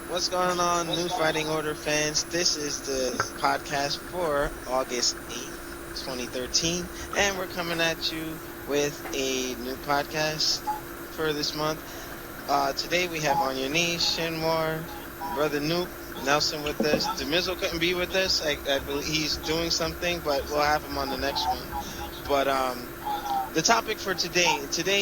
What's going on, New Fighting Order fans? This is the podcast for August 8th, 2013, and we're coming at you with a new podcast for this month. Today we have On Your Knees, Shinwar, Brother Noop, Nelson with us. Demizzle couldn't be with us. I believe he's doing something, but we'll have him on the next one. But the topic for today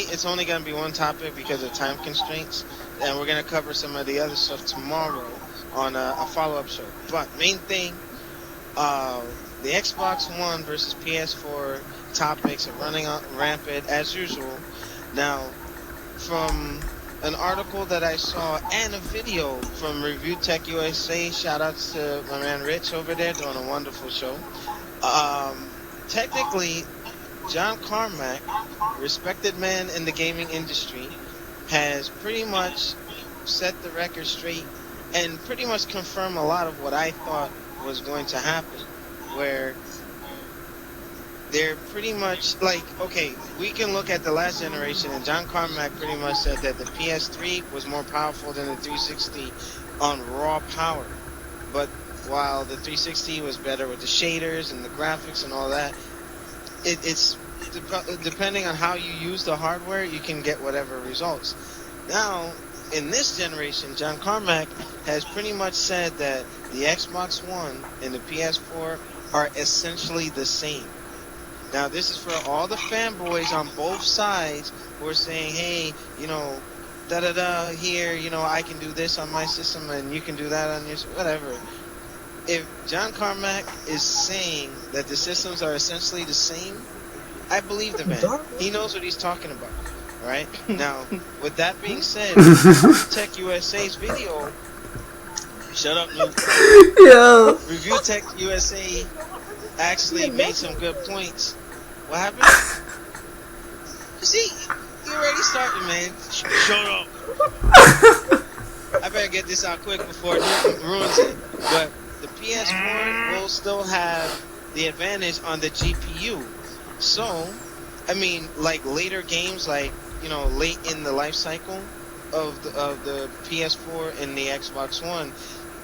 it's only going to be one topic because of time constraints, and we're going to cover some of the other stuff tomorrow on a follow-up show. But main thing, uh, the Xbox One versus PS4 topics are running rampant as usual. Now, from an article that I saw and a video from Review Tech USA, shout outs to my man Rich over there doing a wonderful show. Technically, John Carmack, respected man in the gaming industry, has pretty much set the record straight and pretty much confirmed a lot of what I thought was going to happen, where they're pretty much like, okay, we can look at the last generation, and John Carmack pretty much said that the PS3 was more powerful than the 360 on raw power, but while the 360 was better with the shaders and the graphics and all that, it's depending on how you use the hardware, you can get whatever results. Now, in this generation, John Carmack has pretty much said that the Xbox One and the PS4 are essentially the same. Now, this is for all the fanboys on both sides who are saying, hey, da-da-da, here, I can do this on my system and you can do that on yours, whatever. If John Carmack is saying that the systems are essentially the same, I believe the man. He knows what he's talking about. Right? Now, with that being said, Tech USA's video. Shut up, Luke. Yo. Review Tech USA actually made some good points. What happened? You see, you already started, man. Shut up. I better get this out quick before it ruins it. But the PS4 will still have the advantage on the GPU. So, I mean, like later games, like, late in the life cycle of the PS4 and the Xbox One,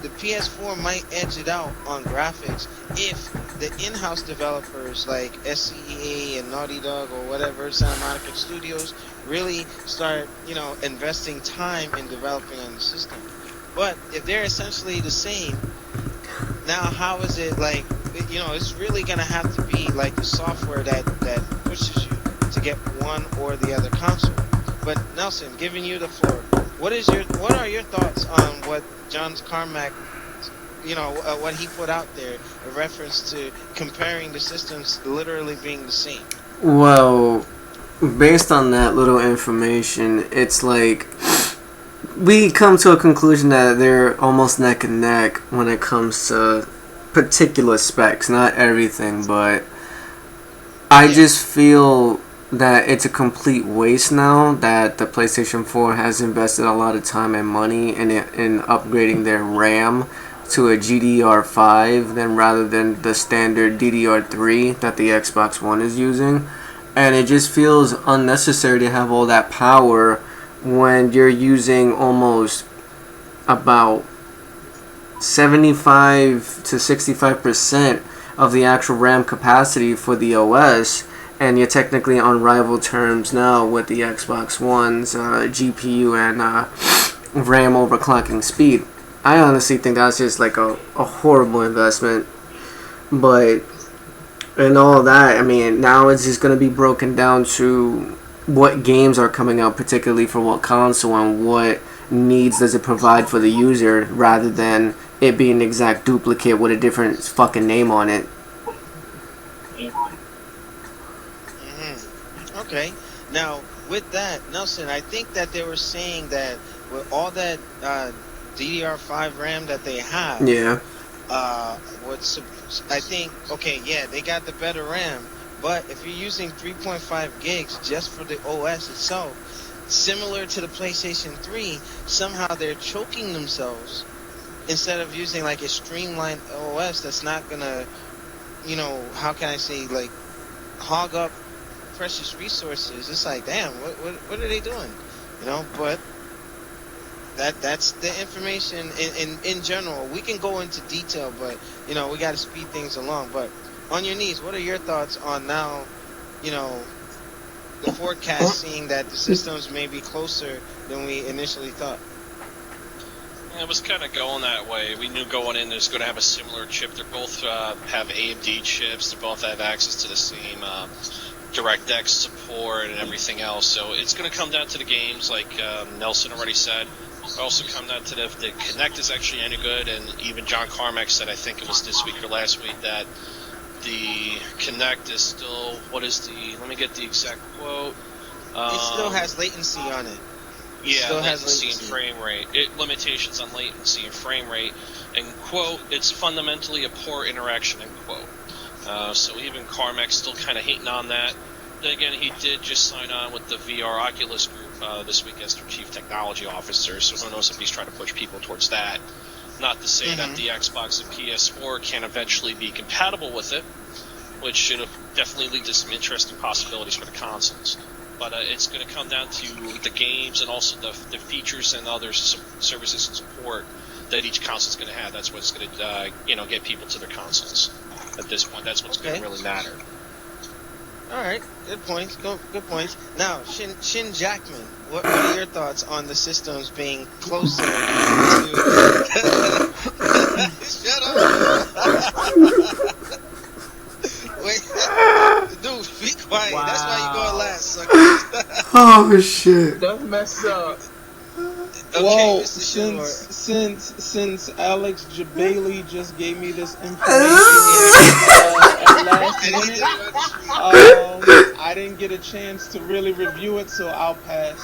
the PS4 might edge it out on graphics if the in-house developers like SCEA and Naughty Dog or whatever, Santa Monica Studios, really start, investing time in developing on the system. But if they're essentially the same, now how is it like, it's really going to have to be like the software that pushes you to get one or the other console. But Nelson, giving you the floor, what are your thoughts on what John Carmack, what he put out there, a reference to comparing the systems literally being the same? Well, based on that little information, it's like we come to a conclusion that they're almost neck and neck when it comes to particular specs, not everything, but I just feel that it's a complete waste now that the PlayStation 4 has invested a lot of time and money in upgrading their RAM to a GDDR5 rather than the standard DDR3 that the Xbox One is using. And it just feels unnecessary to have all that power when you're using almost about 75 to 65% of the actual RAM capacity for the OS, and you're technically on rival terms now with the Xbox One's GPU and RAM overclocking speed. I honestly think that's just like a horrible investment. But and all that, I mean, now it's just going to be broken down to what games are coming out, particularly for what console, and what needs does it provide for the user, rather than it being an exact duplicate with a different fucking name on it. Okay. Now, with that, Nelson, I think that they were saying that with all that DDR5 RAM that they have, Yeah. I think, okay, yeah, they got the better RAM, but if you're using 3.5 gigs just for the OS itself, similar to the PlayStation 3, somehow they're choking themselves instead of using like a streamlined OS that's not gonna, how can I say, like, hog up precious resources. It's like, damn, what are they doing? But That's the information in general. We can go into detail, but we got to speed things along. But on your knees, what are your thoughts on now? You know, the forecast seeing that the systems may be closer than we initially thought. Yeah, it was kind of going that way. We knew going in there's going to have a similar chip. They both have AMD chips. They both have access to the same DirectX support and everything else. So it's going to come down to the games, like Nelson already said. It'll also come down to the Kinect is actually any good, and even John Carmack said, I think it was this week or last week, that the Kinect is still, let me get the exact quote. It still has latency on it. Yeah, latency and frame rate. Limitations on latency and frame rate. And, quote, it's fundamentally a poor interaction, end quote. So even Carmack's still kind of hating on that. Then again, he did just sign on with the VR Oculus group this week as their chief technology officer, so who knows if he's trying to push people towards that. Not to say that the Xbox and PS4 can eventually be compatible with it, which should definitely lead to some interesting possibilities for the consoles. But it's going to come down to the games and also the features and other services and support that each console is going to have. That's what's going to get people to their consoles at this point. That's what's going to really matter. All right, good points. Good points. Now, Shin Jackman, what are your thoughts on the systems being closer to? Shut up! Wait, dude, be quiet. Wow. That's why you going last, sucker. Oh shit! That's messed up. Okay, well, Mr. since Alex Jabali just gave me this information at last minute, I didn't get a chance to really review it, so I'll pass.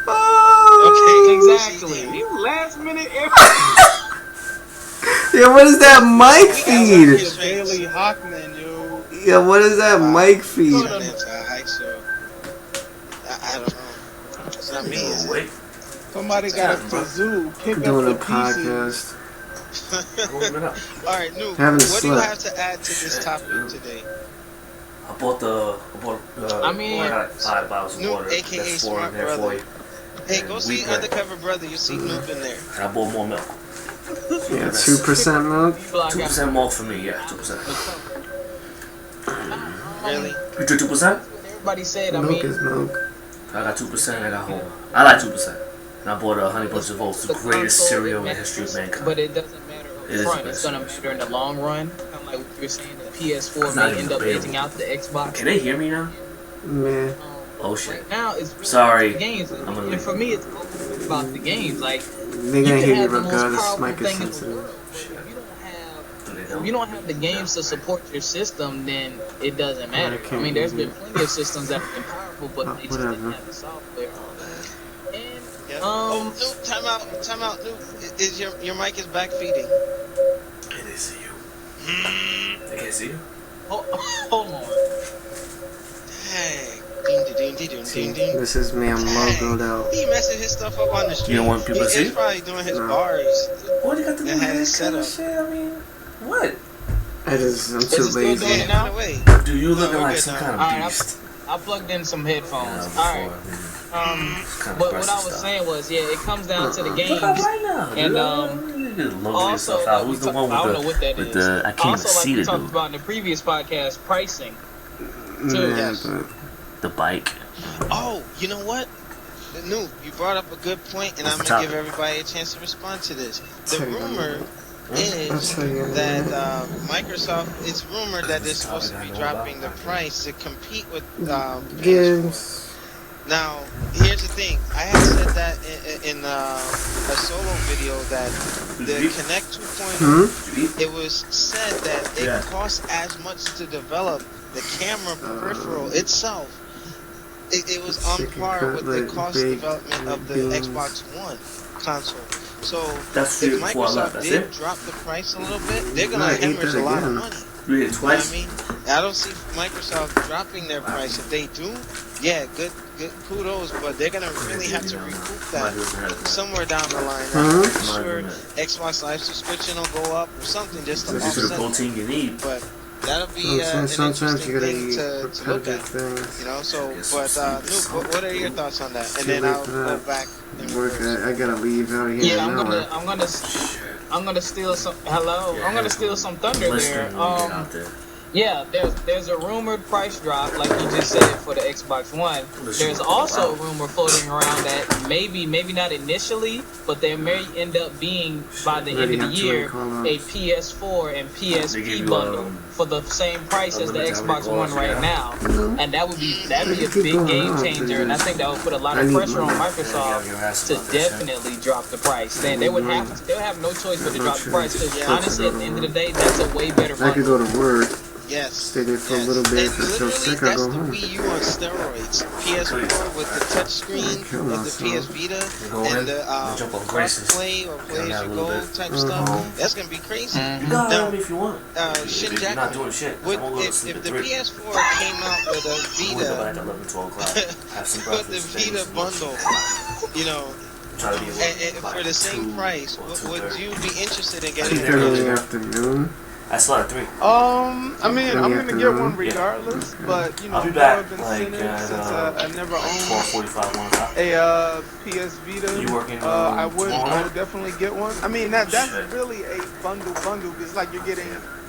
Oh, okay, exactly. Last minute. Yeah, what is that mic feed? Jabali Hockman, yo. Yeah, what is that mic feed? I don't know. It's not me. Is it? Somebody got a kazoo. Pick Doing up a the podcast. All right, Noob. What do you have to add to this topic today? I bought I got 5 bottles of water. AKA That's 4 Smart in there Brother. for you. Hey, And go see Undercover Brother. You see Noob in there. And I bought more milk. Yeah, 2% milk. 2% milk for me, yeah, 2%. Really? You drink 2%? Everybody said, Milk is milk. I got 2% and I got home. I like 2%. And I bought a Honey Bunch of Oats, the greatest cereal in the history of mankind. But it doesn't matter up front. It's going to matter in the long run. Kind of like what you're saying, the PS4 may end up edging out the Xbox. Can they hear me now? Man. Oh shit. Right now, it's really sorry. The games. And for me, it's about the games. Like, they're gonna hear you regardless. Mic is sensitive. If you don't have the games to support your system, then it doesn't matter. I mean, there's been plenty of systems that have been powerful, but they just didn't have the software. Noob, time out, Noob. Is your mic is back feeding? Hey, they see you. They can't see you. Hold on. Dang. This is me. I'm logoed out. He messing his stuff up on the street. You don't want people to see? He's probably doing his bars. What you got to do with his setup? setup? Shit, I mean, what? I'm too lazy. Do you looking like some kind of beast? I plugged in some headphones. Alright. But what I was saying was, it comes down to the games. Look up right now. And also, who's the one with the I can't even see the dude. Also, like we talked about in the previous podcast, pricing. The bike. Oh, you know what? Noob, you brought up a good point, and I'm going to give everybody a chance to respond to this. The rumor is that Microsoft, it's rumored that they're supposed to be dropping the price to compete with games. Now, here's the thing. I had said that in a solo video that the Kinect 2.0, it was said that it costs as much to develop the camera peripheral itself. It was on par with the cost development of the Xbox One console. So if Microsoft did drop the price a little bit, they're gonna hemorrhage a lot of money. You did it twice. You know what I mean? I don't see Microsoft dropping their price. If they do, good kudos, but they're gonna really have to recoup that somewhere down the line. I'm sure Xbox Live subscription will go up or something just to offset. The protein you need. But that'll be an sometimes you interesting gotta thing eat to look repetitive at. things. You know, so Get some but sleep. Nuke, what are your thoughts on that? And Too then late I'll for go that. back in Work. reverse. I gotta leave out of here Yeah, in an hour. I'm gonna steal some. Hello, I'm gonna steal some thunder there. Listening when you get out there. Yeah, there's a rumored price drop, like you just said, for the Xbox One. There's also a rumor floating around that maybe not initially, but there may end up being by the end of the year a PS4 and PSP bundle for the same price as the Xbox One right now, and that'd be a big game changer, and I think that would put a lot of pressure on Microsoft to definitely drop the price. Then they'll have no choice but to drop the price, because honestly, at the end of the day, that's a way better bundle. I could go to work. Yes. Stay there for a little bit. If I feel sick, I go home. That's the Wii U on steroids. PS4 with the touch screen of the PS Vita and the cross-play or play as you go type stuff. That's gonna be crazy. You got Now, if you want. Shin You're not doing shit. if the PS4 came out with a Vita, 11, 12 o'clock. Have some with the Vita bundle, you know, and for the same price, would you be interested in getting it? Early afternoon. I still have 3. I mean, I'm gonna get one regardless, but you know, I'll be I've back been like sinning since I never owned 12:45, 1 o'clock. a PS Vita. You working? I would tomorrow? definitely get one. I mean, that's really a bundle. It's like you're getting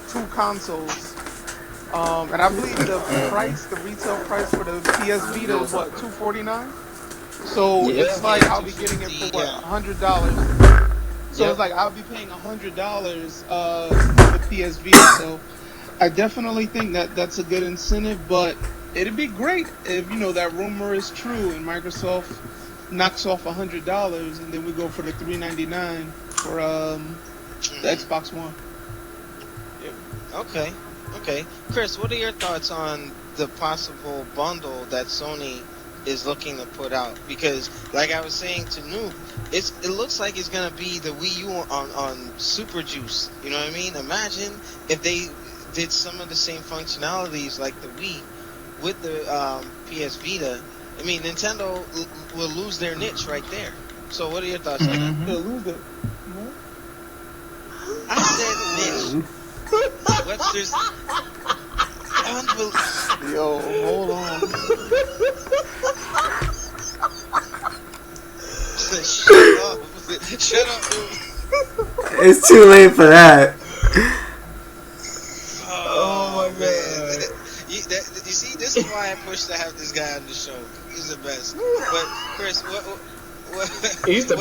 2 consoles. And I believe the retail price for the PS Vita is what, $249. So it's like I'll be getting it for what, $100. So it's like I'll be paying $100 for the PS Vita. So I definitely think that that's a good incentive, but it'd be great if that rumor is true and Microsoft knocks off $100 and then we go for the $399 for the Xbox One. Okay. Chris, what are your thoughts on the possible bundle that Sony is looking to put out? Because, like I was saying to Noob, it looks like it's gonna be the Wii U on Super Juice. You know what I mean? Imagine if they did some of the same functionalities like the Wii with the PS Vita. I mean, Nintendo will lose their niche right there. So, what are your thoughts on that? They'll lose it. I said niche. Webster's unbelievable. Yo, hold on. Shut up, dude. It's too late for that. Oh my god. You see, this is why I push to have this guy on the show. He's the best. But Chris, what He's the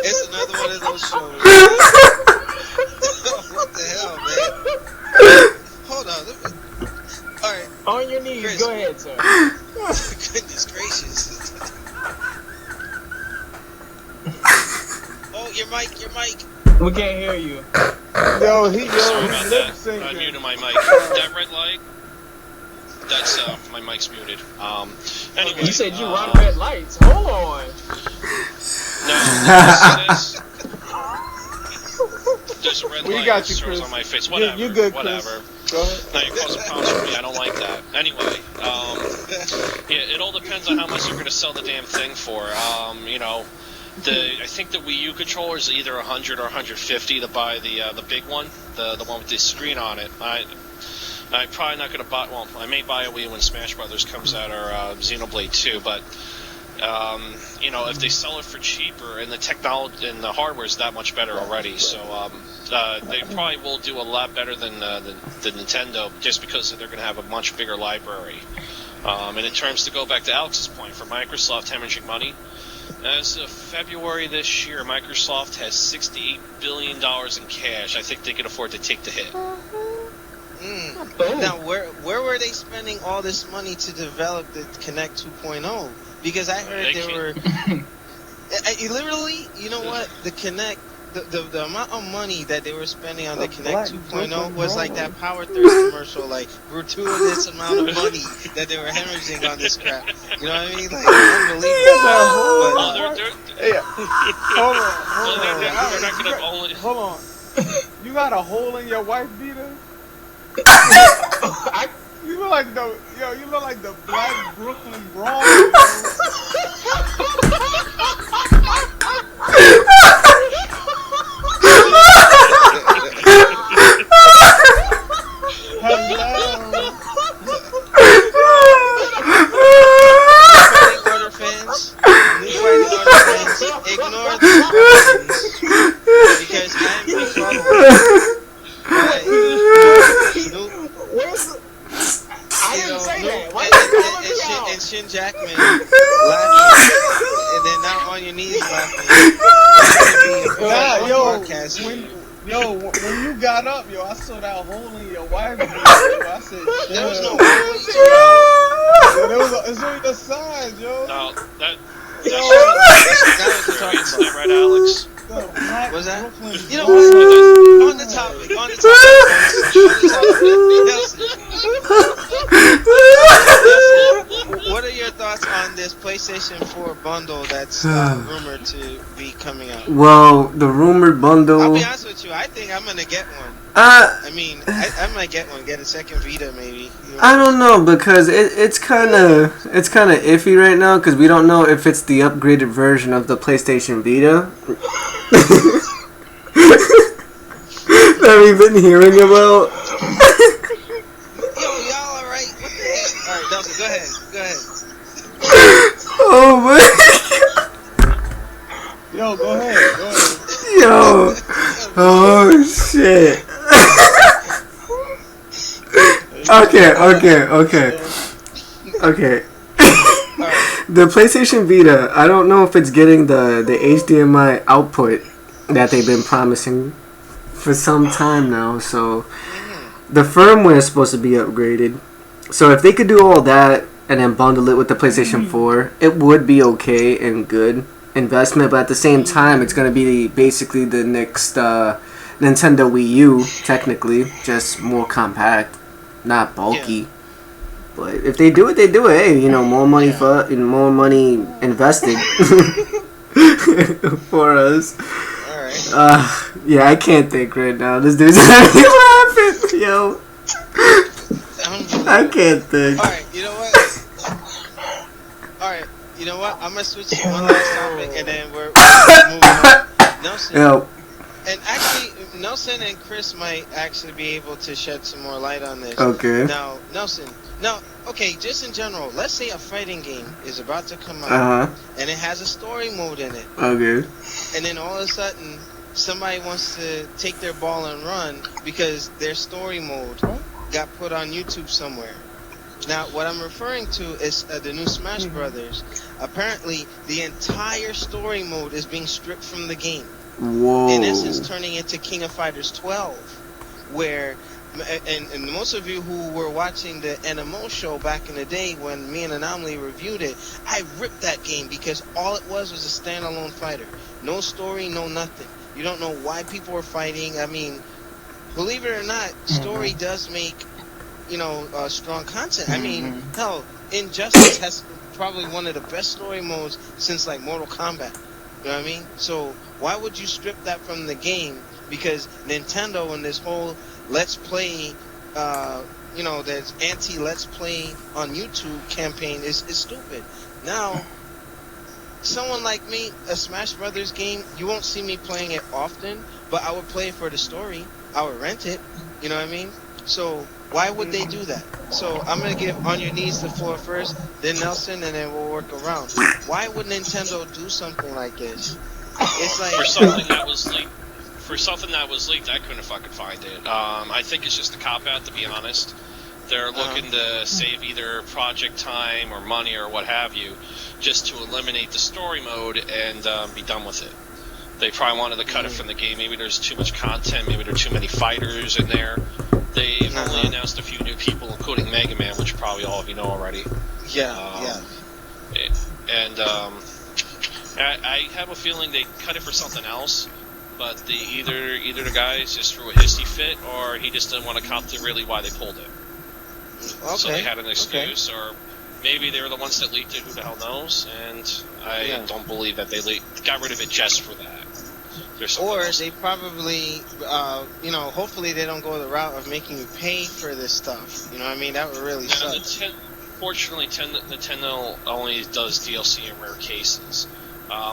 It's another one of those shows. What the hell, man? Hold on. Alright. On your knees, Chris, go ahead, sir. Goodness gracious. Oh, your mic. We can't hear you. Yo, Sorry about lip that. syncing. I muted my mic. That red light. That's my mic's muted. Anyway, You said you run red lights. Hold on. No, there's a red We light got that you, shows Chris. on my face. Whatever. You good, whatever. Chris. Go ahead. Now you're causing problems for me. I don't like that. Anyway, yeah, it all depends on how much they're going to sell the damn thing for. I think the Wii U controller is either 100 or 150 to buy the big one, the one with the screen on it. I'm probably not going to buy. Well, I may buy a Wii when Smash Brothers comes out or Xenoblade 2, but if they sell it for cheaper and the technology and the hardware is that much better already, so they probably will do a lot better than the Nintendo, just because they're going to have a much bigger library. And in terms to go back to Alex's point for Microsoft hemorrhaging money, as of February this year, Microsoft has $68 billion in cash. I think they can afford to take the hit. Now, where were they spending all this money to develop the Kinect 2.0? Because I heard they were literally, you know what? The Kinect, the amount of money that they were spending on the Kinect 2.0 was like that Power Thirst commercial, like gratuitous amount of money that they were hemorrhaging on this crap. You know what I mean? Like unbelievable. Hold on. You got a hole in your wife beater? You look like the Black Brooklyn Brawler. that? Why you calling me out? And Shin Jackman laughing, and then now on your knees laughing. That could be a Nah, podcast. when you got up, yo, I saw that hole in your wife. Yo, I said, shit. There was no hole. Yo, there was it's on the side, yo. No, that That was the talking isn't that about. right, Alex? Was that? Brooklyn You know Boston. what? On the topic. Nelson, what are your thoughts on this PlayStation 4 bundle that's rumored to be coming out? Well, the rumored bundle. I'll be honest with you. I think I'm gonna get one. I mean, I might get one. Get a second Vita, maybe. You know? I don't know because it's kind of iffy right now because we don't know if it's the upgraded version of the PlayStation Vita that we've been hearing about. Yo, y'all all right? What the heck? All right, Nelson, go ahead. Go ahead. Oh my! Yo, go ahead. Yo! Oh shit! Okay. The PlayStation Vita, I don't know if it's getting the HDMI output that they've been promising for some time now. So the firmware is supposed to be upgraded. So if they could do all that and then bundle it with the PlayStation 4, it would be okay and good investment. But at the same time, it's going to be basically the next Nintendo Wii U, technically, just more compact, not bulky. Yeah. But if they do it, they do it. Hey, you know, more money more money invested for us. All right. Yeah, I can't think right now. This dude's laughing, yo. I can't think. All right, you know what? All right, you know what? I'm gonna switch to one last topic, and then we're moving on. Nelson. Yo. And actually, Nelson and Chris might actually be able to shed some more light on this. Okay. Now, Nelson. Now, okay, just in general, let's say a fighting game is about to come out, and it has a story mode in it. Okay. And then all of a sudden, somebody wants to take their ball and run because their story mode got put on YouTube somewhere. Now, what I'm referring to is the new Smash Brothers. Apparently, the entire story mode is being stripped from the game. Whoa. In essence, turning into King of Fighters 12, where, and most of you who were watching the NMO show back in the day when me and Anomaly reviewed it, I ripped that game because all it was a standalone fighter. No story, no nothing. You don't know why people were fighting. I mean, believe it or not, story does make, you know, strong content. I mean, hell, Injustice has probably one of the best story modes since like Mortal Kombat. You know what I mean? So why would you strip that from the game? Because Nintendo and this whole Let's Play, you know, there's anti-Let's Play on YouTube campaign is stupid. Now, someone like me, a Smash Brothers game, you won't see me playing it often, but I would play it for the story. I would rent it. You know what I mean? So why would they do that? So I'm gonna give On Your Knees the floor first, then Nelson, and then we'll work around. Why would Nintendo do something like this? It's like For something that was leaked, I couldn't fucking find it. I think it's just a cop out, to be honest. They're looking to save either project time or money or what have you, just to eliminate the story mode and be done with it. They probably wanted to cut it from the game. Maybe there's too much content. Maybe there are too many fighters in there. They've only announced a few new people, including Mega Man, which probably all of you know already. yeah. And I have a feeling they cut it for something else, but either the guys just threw a hissy fit, or he just didn't want to cop to really why they pulled it. Okay. So they had an excuse, or maybe they were the ones that leaked it. Who the hell knows? And I don't believe that they got rid of it just for that. Or they probably, you know, hopefully they don't go the route of making you pay for this stuff. You know what I mean? That would really suck. Fortunately, Nintendo only does DLC in rare cases.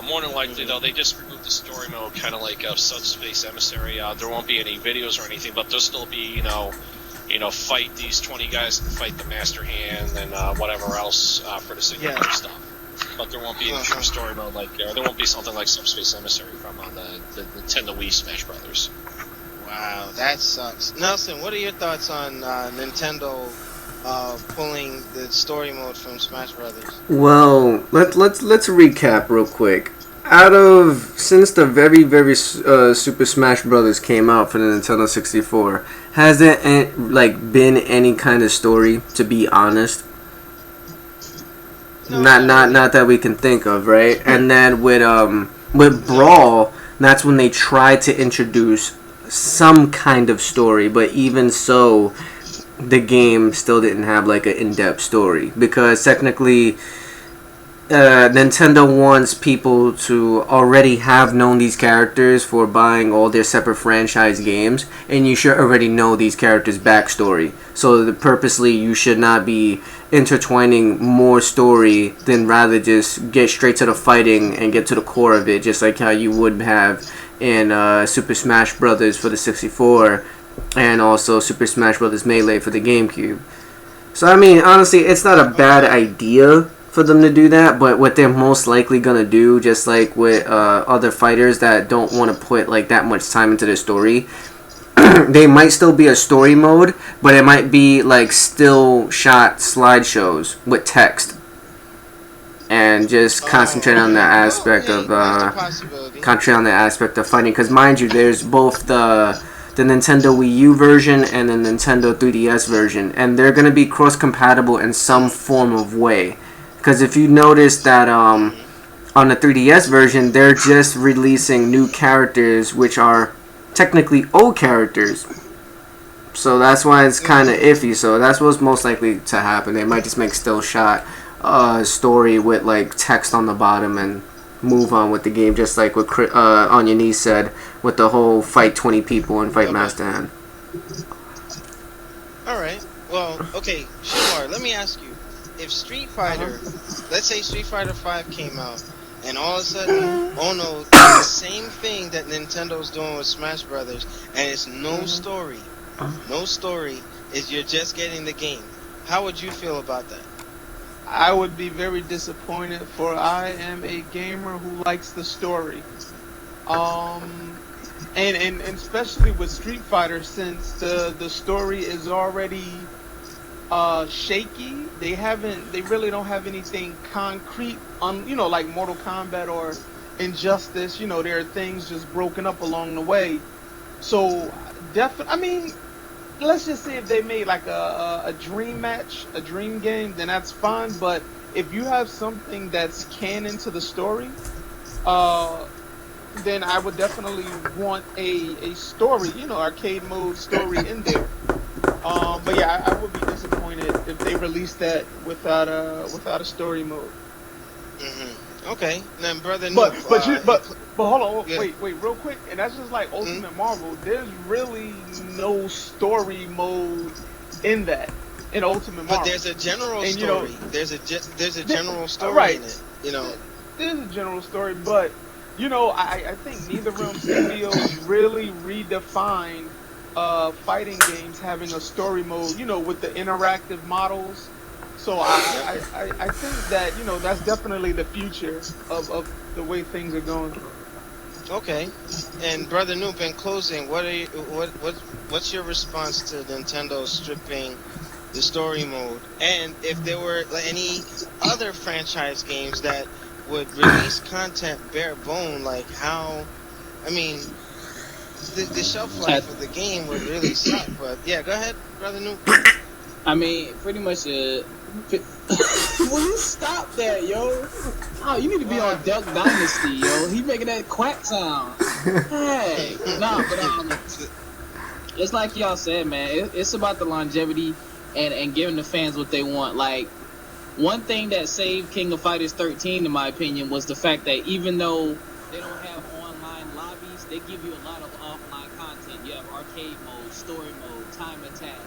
More than likely, though, they just removed the story mode, kind of like Subspace Emissary. There won't be any videos or anything, but there'll still be, you know, fight these 20 guys and fight the Master Hand and whatever else for the single player stuff. But there won't be a true story mode like there won't be something like Subspace Emissary from the Nintendo Wii Smash Brothers. Wow, that sucks. Nelson, what are your thoughts on Nintendo pulling the story mode from Smash Brothers? Well, let's recap real quick. Out of since the very Super Smash Brothers came out for the Nintendo 64, has there like been any kind of story? To be honest, No, not really. not that we can think of, right? And then with Brawl, that's when they tried to introduce some kind of story, but even so, the game still didn't have like an in-depth story because technically Nintendo wants people to already have known these characters for buying all their separate franchise games, and you should already know these characters' backstory. So purposely, you should not be intertwining more story than rather just get straight to the fighting and get to the core of it, just like how you would have in Super Smash Brothers for the 64, and also Super Smash Brothers Melee for the GameCube. So I mean, honestly, it's not a bad idea for them to do that, but what they're most likely gonna do, just like with other fighters that don't want to put like that much time into their story, they might still be a story mode, but it might be like still shot slideshows with text, and just concentrate on the Okay. Well, aspect hey, of that's a possibility. concentrate on the aspect of fighting. Because mind you, there's both the Nintendo Wii U version and the Nintendo 3DS version, and they're gonna be cross compatible in some form of way. Because if you notice that Hmm. on the 3DS version, they're just releasing new characters, which are technically old characters. So that's why it's kind of Hmm. iffy. So that's what's most likely to happen. They might just make still shot story with like text on the bottom and move on with the game, just like what On Your Knees said with the whole fight 20 people and fight Okay. Master Hand. All right. Well, okay, Shamar, let me ask you. If Street Fighter, let's say Street Fighter 5 came out, and all of a sudden, oh no, it's the same thing that Nintendo's doing with Smash Brothers, and it's no story. No story, is you're just getting the game. How would you feel about that? I would be very disappointed, for I am a gamer who likes the story. Um, and especially with Street Fighter, since the story is already shaky. They really don't have anything concrete on, like Mortal Kombat or Injustice. There are things just broken up along the way. So definitely, I mean, let's just say if they made like a dream match, a dream game, then that's fine. But if you have something that's canon to the story, uh then I would definitely want a story, arcade mode story in there. But yeah, I would be disappointed if they released that without a story mode. Okay, then brother But Noop, but you but hold on, yeah. wait, real quick, and that's just like Mhm. Ultimate Marvel. There's really no story mode in that in Ultimate But Marvel, there's a general and story. There's a general story right. in it. You know. There's a general story, but I think NetherRealm Studios really redefined fighting games having a story mode, with the interactive models. So I think that that's definitely the future of the way things are going. Okay. And brother Noop, in closing, what's your response to Nintendo stripping the story mode? And if there were like, any other franchise games that would release content bare bone, like how, I mean, the shelf I, life of the game would really suck. But yeah, go ahead, brother Noop. I mean, pretty much. Will you stop that, yo? Oh, you need to be on Duck Dynasty, yo. He making that quack sound. Hey, nah, but it's like y'all said, man. It's about the longevity and giving the fans what they want. Like, one thing that saved King of Fighters 13, in my opinion, was the fact that even though they don't have online lobbies, they give you a lot of offline content. You have arcade mode, story mode, time attack,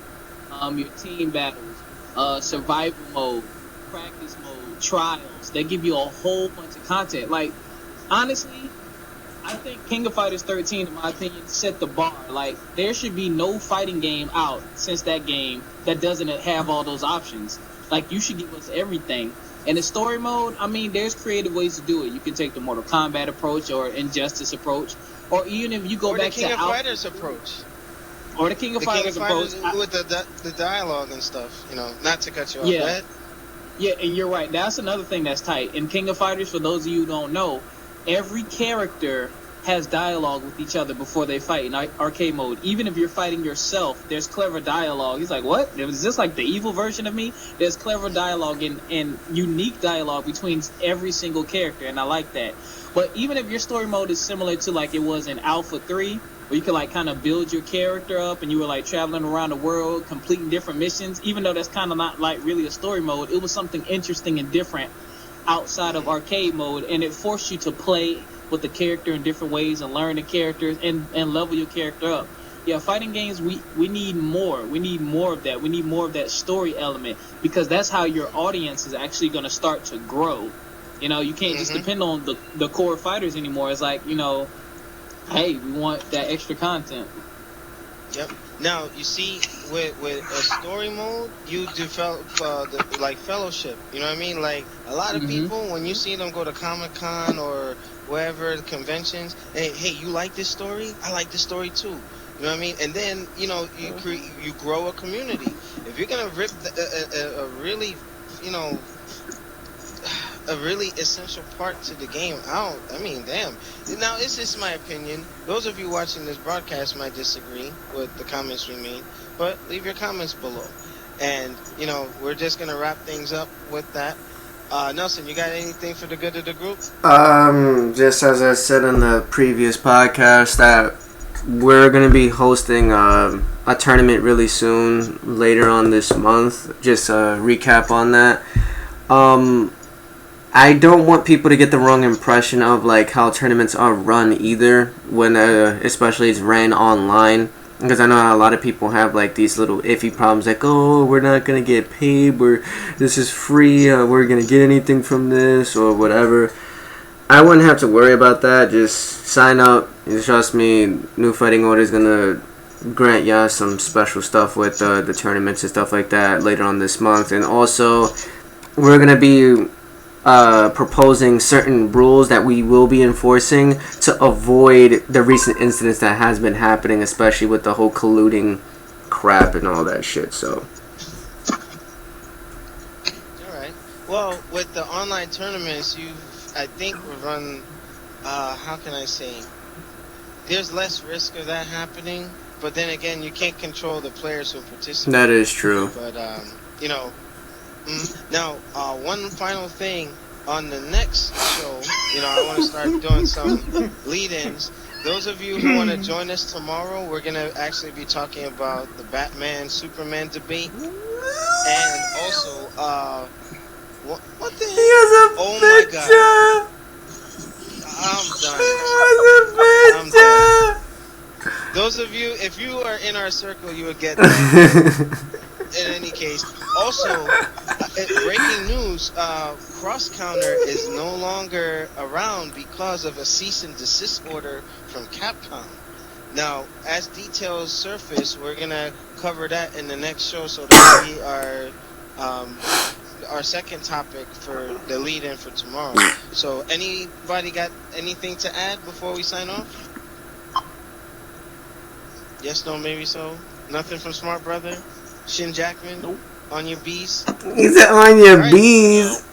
your team battles, survival mode, practice mode, trials. They give you a whole bunch of content. Like, honestly, I think King of Fighters 13, in my opinion, set the bar. Like, there should be no fighting game out since that game that doesn't have all those options. Like, you should give us everything. And the story mode, I mean, there's creative ways to do it. You can take the Mortal Kombat approach or Injustice approach, or even if you go Or the back King to of Fighters approach. or the King of The King of Fighters approach. Fighters with the dialogue and stuff. Not to cut you off. Go Yeah, ahead. yeah, and you're right. That's another thing that's tight. In King of Fighters, for those of you who don't know, every character has dialogue with each other before they fight in arcade mode. Even if you're fighting yourself, there's clever dialogue. He's like, what? Is this like the evil version of me? There's clever dialogue and unique dialogue between every single character, and I like that. But even if your story mode is similar to like it was in Alpha 3, where you could like kind of build your character up and you were like traveling around the world, completing different missions, even though that's kind of not like really a story mode, it was something interesting and different outside of arcade mode, and it forced you to play with the character in different ways and learn the characters and level your character up. Yeah, fighting games, we need more. We need more of that. We need more of that story element, because that's how your audience is actually going to start to grow. You can't just depend on the core fighters anymore. It's like, hey, we want that extra content. Yep. Now you see, with a story mode, you develop like fellowship. You know what I mean? Like a lot of people, when you see them go to Comic-Con or wherever the conventions, hey, you like this story? I like this story too. You know what I mean? And then you grow a community. If you're gonna rip a really a really essential part to the game out, damn. Now, it's just my opinion. Those of you watching this broadcast might disagree with the comments we made, but leave your comments below. And, we're just going to wrap things up with that. Nelson, you got anything for the good of the group? Just as I said in the previous podcast, that we're going to be hosting a tournament really soon, later on this month. Just a recap on that. I don't want people to get the wrong impression of like how tournaments are run either, when especially it's ran online, because I know a lot of people have like these little iffy problems, like, oh, we're not gonna get paid, this is free, we're gonna get anything from this or whatever. I wouldn't have to worry about that. Just sign up. Trust me, New Fighting Order is gonna grant y'all some special stuff with the tournaments and stuff like that later on this month. And also, we're gonna be proposing certain rules that we will be enforcing to avoid the recent incidents that has been happening, especially with the whole colluding crap and all that shit. So, alright. Well, with the online tournaments, I think we've run, how can I say, there's less risk of that happening, but then again, you can't control the players who participate. that is true. But, now, one final thing. On the next show, I want to start doing some lead-ins. Those of you who want to join us tomorrow, we're going to actually be talking about the Batman-Superman debate. And also, what the heck? Oh my god. I'm done. Those of you, if you are in our circle, you would get that. In any case, also, breaking news, Cross Counter is no longer around because of a cease and desist order from Capcom. Now, as details surface, we're going to cover that in the next show, so that'll be our second topic for the lead-in for tomorrow. So, anybody got anything to add before we sign off? Yes, no, maybe so? Nothing from Smart Brother? Shin Jackman? Nope. On your bees? He said on your bees.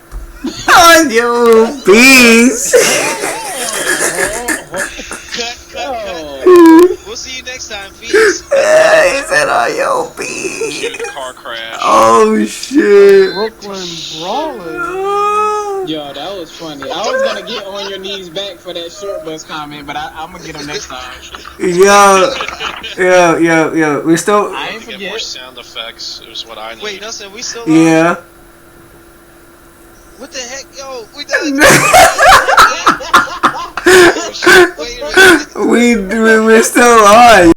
On your bees. Cut. We'll see you next time. Peace. He said on your bees. Shoot, car crash. Oh shit. Brooklyn Brawler. Yo, that was funny. I was gonna get on your knees back for that short bus comment, but I'm gonna get him next time. Yo. We still. I ain't Get forget. more sound effects is what I need. Wait, Nelson, we still Yeah. What the heck? Yo, we done it. Wait a minute. We're still on.